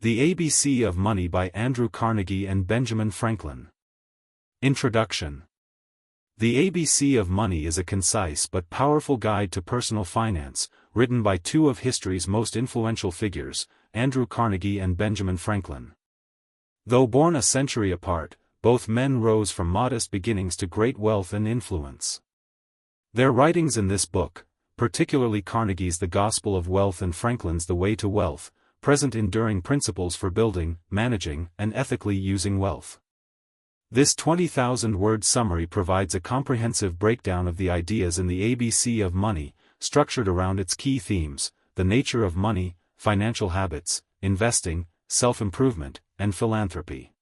The ABC of Money by Andrew Carnegie and Benjamin Franklin. Introduction. The ABC of Money is a concise but powerful guide to personal finance, written by two of history's most influential figures, Andrew Carnegie and Benjamin Franklin. Though born a century apart, both men rose from modest beginnings to great wealth and influence. Their writings in this book, particularly Carnegie's The Gospel of Wealth and Franklin's The Way to Wealth, present enduring principles for building, managing, and ethically using wealth. This 20,000-word summary provides a comprehensive breakdown of the ideas in the ABC of Money, structured around its key themes: the nature of money, financial habits, investing, self-improvement, and philanthropy.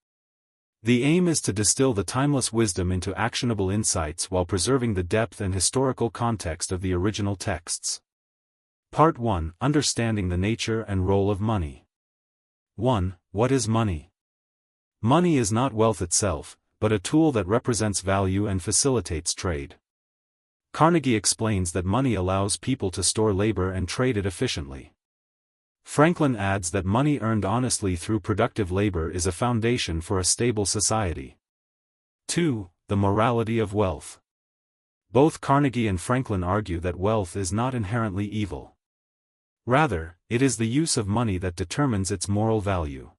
The aim is to distill the timeless wisdom into actionable insights while preserving the depth and historical context of the original texts. Part 1: Understanding the Nature and Role of Money. 1. What is money? Money is not wealth itself, but a tool that represents value and facilitates trade. Carnegie explains that money allows people to store labor and trade it efficiently. Franklin adds that money earned honestly through productive labor is a foundation for a stable society. 2. The morality of wealth. Both Carnegie and Franklin argue that wealth is not inherently evil. Rather, it is the use of money that determines its moral value.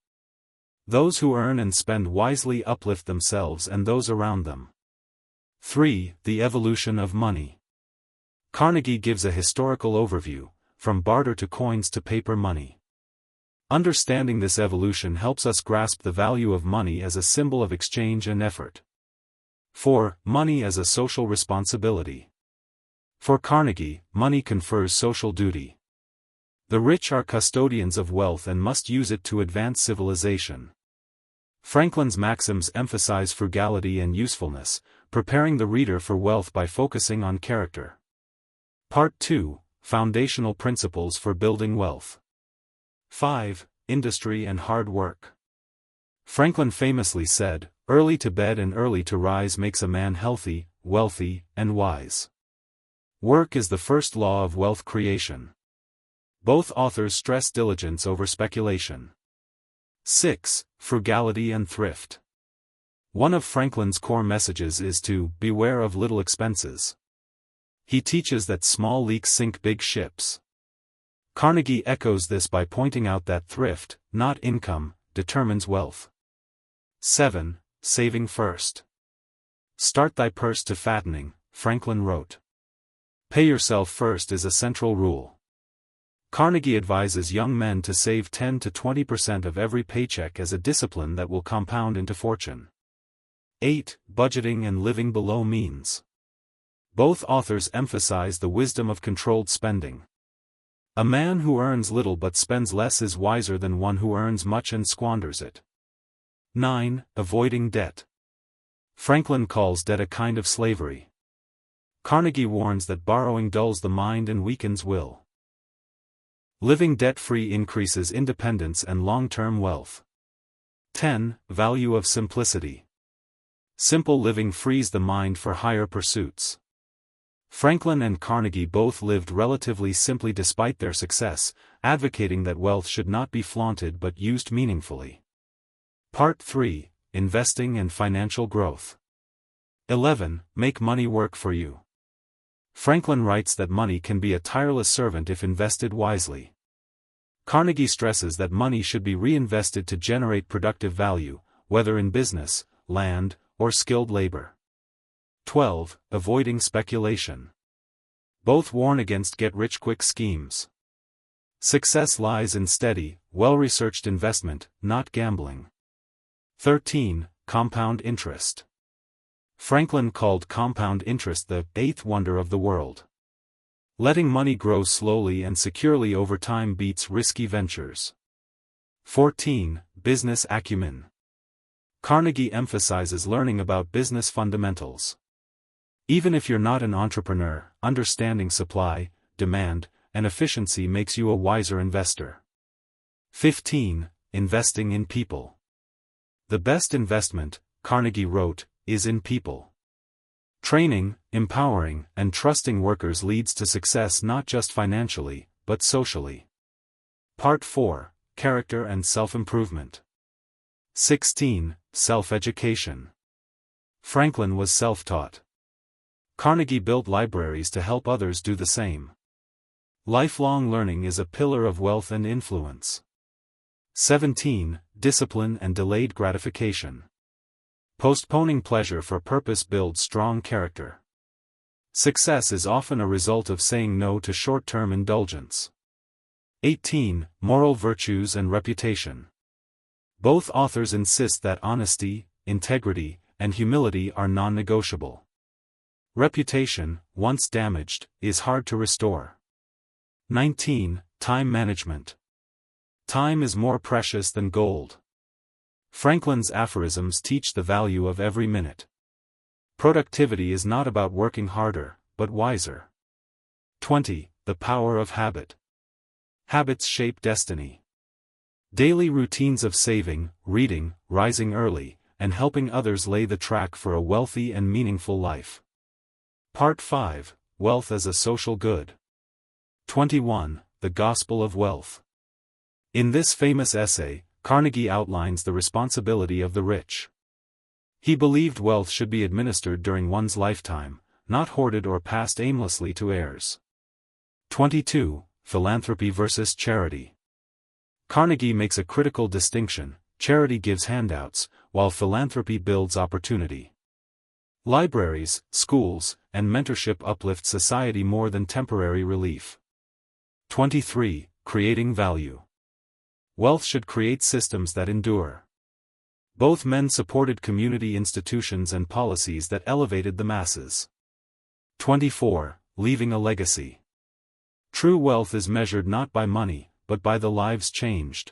Those who earn and spend wisely uplift themselves and those around them. 3. The evolution of money. Carnegie gives a historical overview, from barter to coins to paper money. Understanding this evolution helps us grasp the value of money as a symbol of exchange and effort. 4. Money as a social responsibility. For Carnegie, money confers social duty. The rich are custodians of wealth and must use it to advance civilization. Franklin's maxims emphasize frugality and usefulness, preparing the reader for wealth by focusing on character. Part 2: Foundational Principles for Building Wealth. 5. Industry and Hard Work. Franklin famously said, "Early to bed and early to rise makes a man healthy, wealthy, and wise." Work is the first law of wealth creation. Both authors stress diligence over speculation. 6. Frugality and thrift. One of Franklin's core messages is to beware of little expenses. He teaches that small leaks sink big ships. Carnegie echoes this by pointing out that thrift, not income, determines wealth. 7. Saving first. Start thy purse to fattening, Franklin wrote. Pay yourself first is a central rule. Carnegie advises young men to save 10 to 20% of every paycheck as a discipline that will compound into fortune. 8. Budgeting and living below means. Both authors emphasize the wisdom of controlled spending. A man who earns little but spends less is wiser than one who earns much and squanders it. 9. Avoiding debt. Franklin calls debt a kind of slavery. Carnegie warns that borrowing dulls the mind and weakens will. Living debt-free increases independence and long-term wealth. 10. Value of simplicity. Simple living frees the mind for higher pursuits. Franklin and Carnegie both lived relatively simply despite their success, advocating that wealth should not be flaunted but used meaningfully. Part 3: Investing and Financial Growth. 11. Make money work for you. Franklin writes that money can be a tireless servant if invested wisely. Carnegie stresses that money should be reinvested to generate productive value, whether in business, land, or skilled labor. 12. Avoiding speculation. Both warn against get-rich-quick schemes. Success lies in steady, well-researched investment, not gambling. 13. Compound interest. Franklin called compound interest the eighth wonder of the world. Letting money grow slowly and securely over time beats risky ventures. 14. Business acumen. Carnegie emphasizes learning about business fundamentals. Even if you're not an entrepreneur, understanding supply, demand, and efficiency makes you a wiser investor. 15. Investing in people. The best investment, Carnegie wrote, is in people. Training, empowering, and trusting workers leads to success not just financially, but socially. Part 4: character and self-improvement. 16. Self-education. Franklin was self-taught. Carnegie built libraries to help others do the same. Lifelong learning is a pillar of wealth and influence. 17. Discipline and delayed gratification. Postponing pleasure for purpose builds strong character. Success is often a result of saying no to short-term indulgence. 18. Moral virtues and reputation. Both authors insist that honesty, integrity, and humility are non-negotiable. Reputation, once damaged, is hard to restore. 19. Time management. Time is more precious than gold. Franklin's aphorisms teach the value of every minute. Productivity is not about working harder, but wiser. 20. The power of habit. Habits shape destiny. Daily routines of saving, reading, rising early, and helping others lay the track for a wealthy and meaningful life. Part 5. Wealth as a social good. 21. The Gospel of Wealth. In this famous essay, Carnegie outlines the responsibility of the rich. He believed wealth should be administered during one's lifetime, not hoarded or passed aimlessly to heirs. 22. Philanthropy versus charity. Carnegie makes a critical distinction: charity gives handouts, while philanthropy builds opportunity. Libraries, schools, and mentorship uplift society more than temporary relief. 23. Creating value. Wealth should create systems that endure. Both men supported community institutions and policies that elevated the masses. 24. Leaving a legacy. True wealth is measured not by money, but by the lives changed.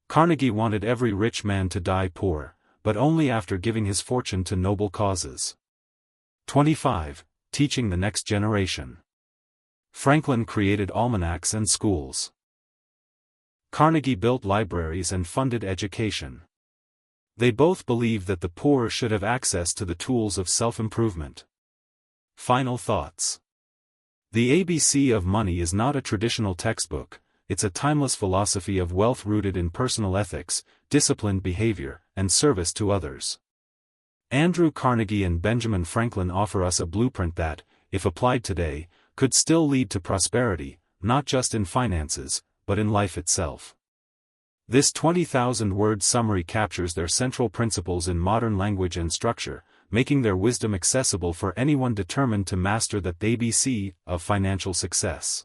Carnegie wanted every rich man to die poor, but only after giving his fortune to noble causes. 25. Teaching the next generation. Franklin created almanacs and schools. Carnegie built libraries and funded education. They both believed that the poor should have access to the tools of self-improvement. Final thoughts. The ABC of Money is not a traditional textbook, it's a timeless philosophy of wealth rooted in personal ethics, disciplined behavior, and service to others. Andrew Carnegie and Benjamin Franklin offer us a blueprint that, if applied today, could still lead to prosperity, not just in finances, but in life itself. This 20,000-word summary captures their central principles in modern language and structure, making their wisdom accessible for anyone determined to master the ABC of financial success.